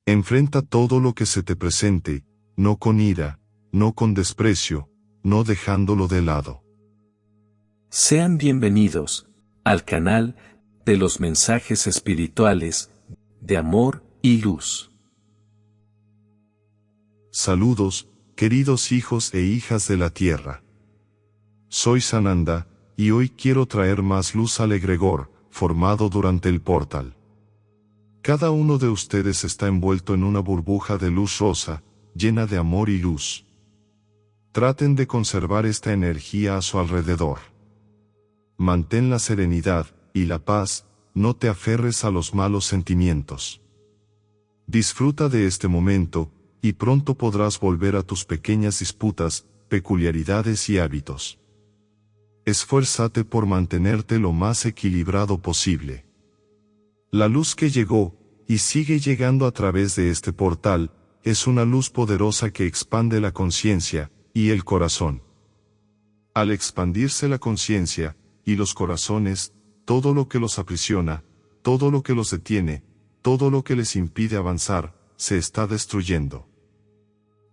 Enfrenta todo lo que se te presente, no con ira, no con desprecio, no dejándolo de lado. Sean bienvenidos al canal de los mensajes espirituales de amor y luz. Saludos, queridos hijos e hijas de la tierra. Soy Sananda, y hoy quiero traer más luz al egregor, formado durante el portal. Cada uno de ustedes está envuelto en una burbuja de luz rosa, llena de amor y luz. Traten de conservar esta energía a su alrededor. Mantén la serenidad y la paz, no te aferres a los malos sentimientos. Disfruta de este momento, y pronto podrás volver a tus pequeñas disputas, peculiaridades y hábitos. Esfuérzate por mantenerte lo más equilibrado posible. La luz que llegó, y sigue llegando a través de este portal, es una luz poderosa que expande la conciencia y el corazón. Al expandirse la conciencia y los corazones, todo lo que los aprisiona, todo lo que los detiene, todo lo que les impide avanzar, se está destruyendo.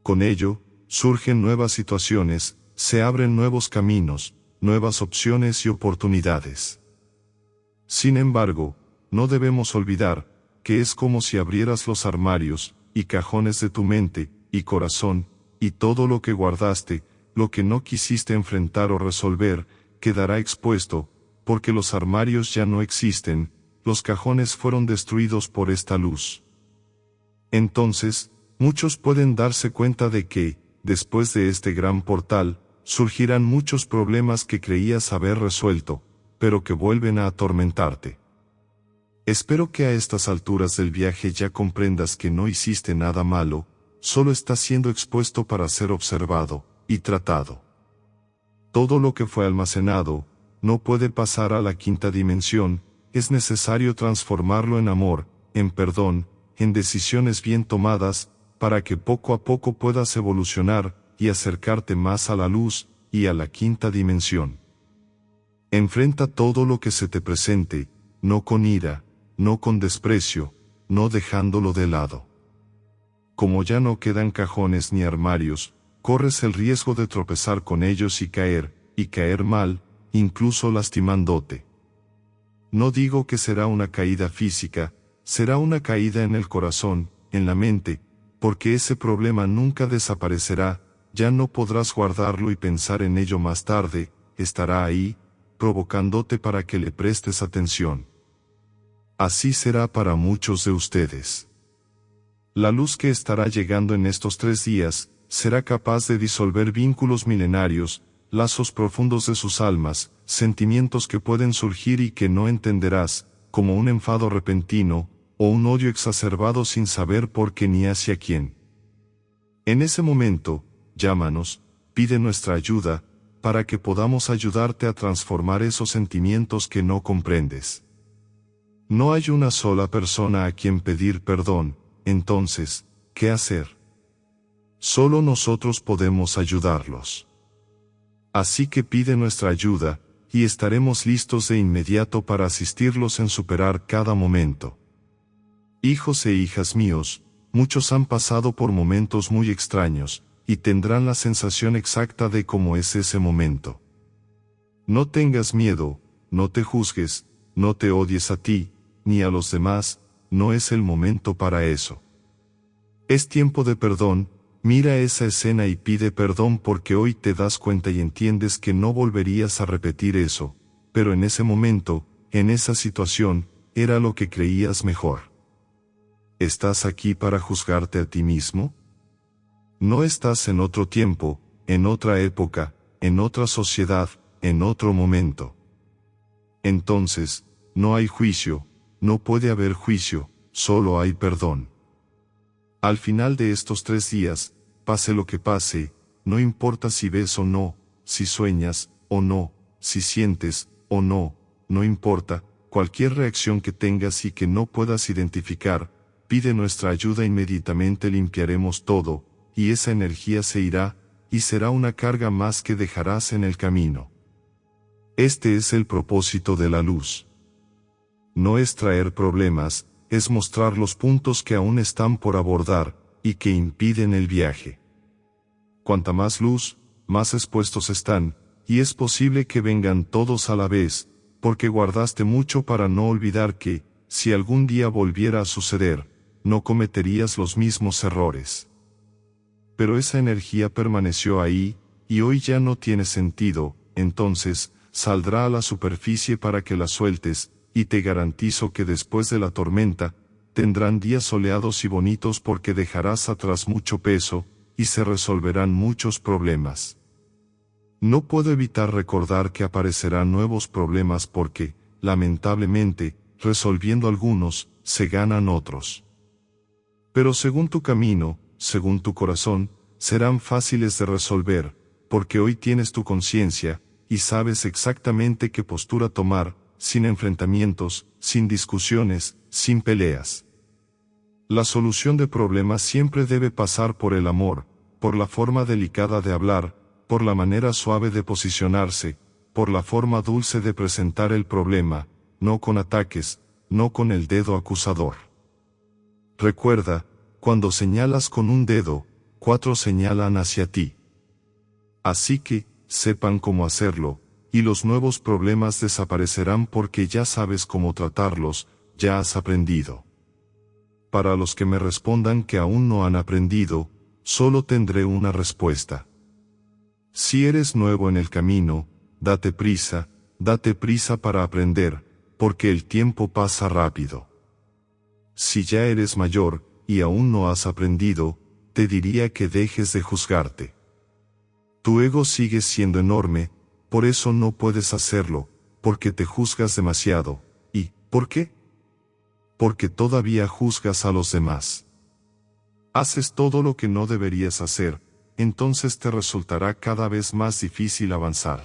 Con ello, surgen nuevas situaciones, se abren nuevos caminos, nuevas opciones y oportunidades. Sin embargo, no debemos olvidar que es como si abrieras los armarios y cajones de tu mente y corazón, y todo lo que guardaste, lo que no quisiste enfrentar o resolver, quedará expuesto, porque los armarios ya no existen, los cajones fueron destruidos por esta luz. Entonces, muchos pueden darse cuenta de que, después de este gran portal, surgirán muchos problemas que creías haber resuelto, pero que vuelven a atormentarte. Espero que a estas alturas del viaje ya comprendas que no hiciste nada malo, solo estás siendo expuesto para ser observado y tratado. Todo lo que fue almacenado no puede pasar a la quinta dimensión, es necesario transformarlo en amor, en perdón, en decisiones bien tomadas, para que poco a poco puedas evolucionar y acercarte más a la luz y a la quinta dimensión. Enfrenta todo lo que se te presente, no con ira, no con desprecio, no dejándolo de lado. Como ya no quedan cajones ni armarios, corres el riesgo de tropezar con ellos y caer mal, incluso lastimándote. No digo que será una caída física, será una caída en el corazón, en la mente, porque ese problema nunca desaparecerá, ya no podrás guardarlo y pensar en ello más tarde, estará ahí, provocándote para que le prestes atención. Así será para muchos de ustedes. La luz que estará llegando en estos 3 días, será capaz de disolver vínculos milenarios, lazos profundos de sus almas, sentimientos que pueden surgir y que no entenderás, como un enfado repentino, o un odio exacerbado sin saber por qué ni hacia quién. En ese momento, llámanos, pide nuestra ayuda, para que podamos ayudarte a transformar esos sentimientos que no comprendes. No hay una sola persona a quien pedir perdón, entonces, ¿qué hacer? Solo nosotros podemos ayudarlos. Así que pide nuestra ayuda, y estaremos listos de inmediato para asistirlos en superar cada momento. Hijos e hijas míos, muchos han pasado por momentos muy extraños, y tendrán la sensación exacta de cómo es ese momento. No tengas miedo, no te juzgues, no te odies a ti, ni a los demás, no es el momento para eso. Es tiempo de perdón, mira esa escena y pide perdón porque hoy te das cuenta y entiendes que no volverías a repetir eso, pero en ese momento, en esa situación, era lo que creías mejor. ¿Estás aquí para juzgarte a ti mismo? No estás en otro tiempo, en otra época, en otra sociedad, en otro momento. Entonces, no hay juicio, no puede haber juicio, solo hay perdón. Al final de estos 3 días, pase lo que pase, no importa si ves o no, si sueñas o no, si sientes o no, no importa, cualquier reacción que tengas y que no puedas identificar, pide nuestra ayuda, inmediatamente limpiaremos todo, y esa energía se irá, y será una carga más que dejarás en el camino. Este es el propósito de la luz. No es traer problemas, es mostrar los puntos que aún están por abordar, y que impiden el viaje. Cuanta más luz, más expuestos están, y es posible que vengan todos a la vez, porque guardaste mucho para no olvidar que, si algún día volviera a suceder, no cometerías los mismos errores. Pero esa energía permaneció ahí, y hoy ya no tiene sentido, entonces, saldrá a la superficie para que la sueltes, y te garantizo que después de la tormenta, tendrán días soleados y bonitos porque dejarás atrás mucho peso, y se resolverán muchos problemas. No puedo evitar recordar que aparecerán nuevos problemas porque, lamentablemente, resolviendo algunos, se ganan otros. Pero según tu camino, según tu corazón, serán fáciles de resolver, porque hoy tienes tu conciencia, y sabes exactamente qué postura tomar, sin enfrentamientos, sin discusiones, sin peleas. La solución de problemas siempre debe pasar por el amor, por la forma delicada de hablar, por la manera suave de posicionarse, por la forma dulce de presentar el problema, no con ataques, no con el dedo acusador. Recuerda, cuando señalas con un dedo, 4 señalan hacia ti. Así que, sepan cómo hacerlo, y los nuevos problemas desaparecerán porque ya sabes cómo tratarlos, ya has aprendido. Para los que me respondan que aún no han aprendido, solo tendré una respuesta. Si eres nuevo en el camino, date prisa para aprender, porque el tiempo pasa rápido. Si ya eres mayor, y aún no has aprendido, te diría que dejes de juzgarte. Tu ego sigue siendo enorme, por eso no puedes hacerlo, porque te juzgas demasiado. ¿Y por qué? Porque todavía juzgas a los demás. Haces todo lo que no deberías hacer, entonces te resultará cada vez más difícil avanzar.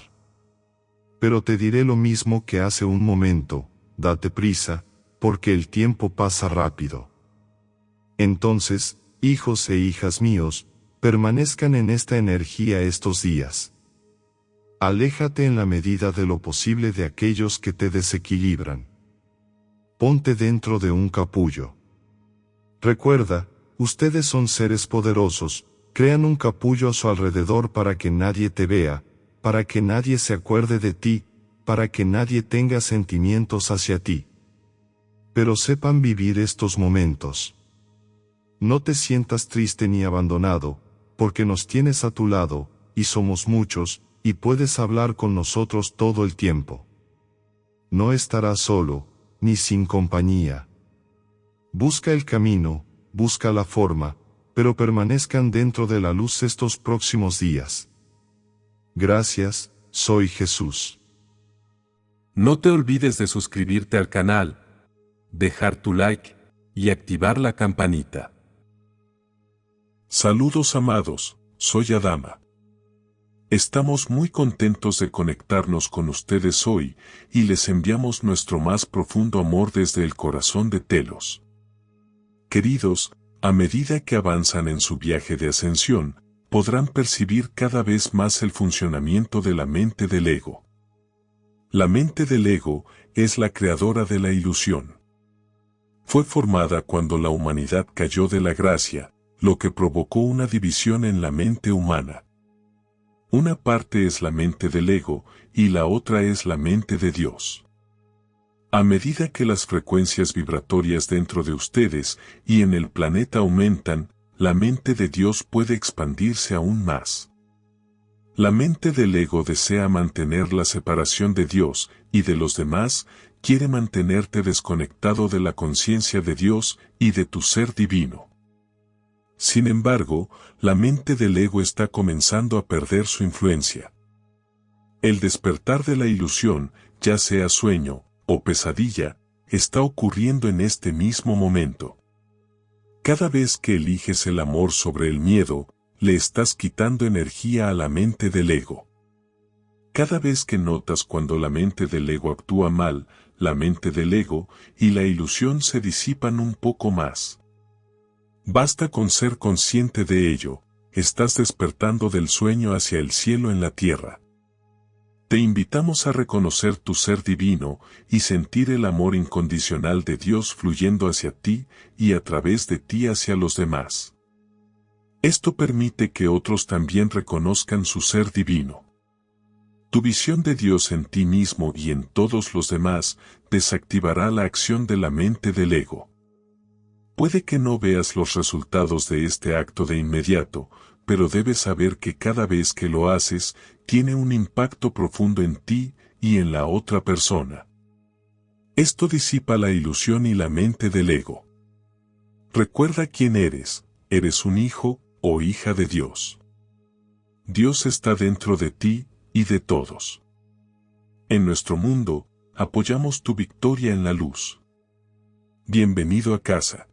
Pero te diré lo mismo que hace un momento, date prisa, porque el tiempo pasa rápido. Entonces, hijos e hijas míos, permanezcan en esta energía estos días. Aléjate en la medida de lo posible de aquellos que te desequilibran. Ponte dentro de un capullo. Recuerda, ustedes son seres poderosos, crean un capullo a su alrededor para que nadie te vea, para que nadie se acuerde de ti, para que nadie tenga sentimientos hacia ti. Pero sepan vivir estos momentos. No te sientas triste ni abandonado, porque nos tienes a tu lado, y somos muchos, y puedes hablar con nosotros todo el tiempo. No estarás solo, ni sin compañía. Busca el camino, busca la forma, pero permanezcan dentro de la luz estos próximos días. Gracias, soy Jesús. No te olvides de suscribirte al canal, dejar tu like y activar la campanita. Saludos amados, soy Adama. Estamos muy contentos de conectarnos con ustedes hoy y les enviamos nuestro más profundo amor desde el corazón de Telos. Queridos, a medida que avanzan en su viaje de ascensión, podrán percibir cada vez más el funcionamiento de la mente del ego. La mente del ego es la creadora de la ilusión. Fue formada cuando la humanidad cayó de la gracia, lo que provocó una división en la mente humana. Una parte es la mente del ego y la otra es la mente de Dios. A medida que las frecuencias vibratorias dentro de ustedes y en el planeta aumentan, la mente de Dios puede expandirse aún más. La mente del ego desea mantener la separación de Dios y de los demás, quiere mantenerte desconectado de la conciencia de Dios y de tu ser divino. Sin embargo, la mente del ego está comenzando a perder su influencia. El despertar de la ilusión, ya sea sueño o pesadilla, está ocurriendo en este mismo momento. Cada vez que eliges el amor sobre el miedo, le estás quitando energía a la mente del ego. Cada vez que notas cuando la mente del ego actúa mal, la mente del ego y la ilusión se disipan un poco más. Basta con ser consciente de ello, estás despertando del sueño hacia el cielo en la tierra. Te invitamos a reconocer tu ser divino y sentir el amor incondicional de Dios fluyendo hacia ti y a través de ti hacia los demás. Esto permite que otros también reconozcan su ser divino. Tu visión de Dios en ti mismo y en todos los demás desactivará la acción de la mente del ego. Puede que no veas los resultados de este acto de inmediato, pero debes saber que cada vez que lo haces, tiene un impacto profundo en ti y en la otra persona. Esto disipa la ilusión y la mente del ego. Recuerda quién eres un hijo o hija de Dios. Dios está dentro de ti y de todos. En nuestro mundo, apoyamos tu victoria en la luz. Bienvenido a casa.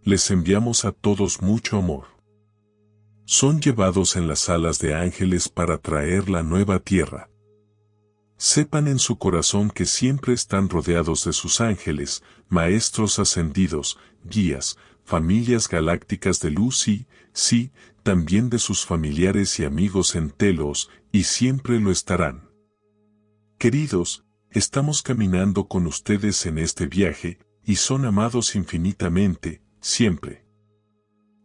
Les enviamos a todos mucho amor. Son llevados en las alas de ángeles para traer la nueva tierra. Sepan en su corazón que siempre están rodeados de sus ángeles, maestros ascendidos, guías, familias galácticas de luz y, sí, también de sus familiares y amigos en Telos, y siempre lo estarán. Queridos, estamos caminando con ustedes en este viaje, y son amados infinitamente, siempre.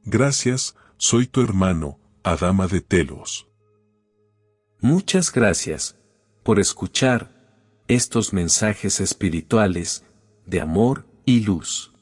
Gracias, soy tu hermano, Adama de Telos. Muchas gracias por escuchar estos mensajes espirituales de amor y luz.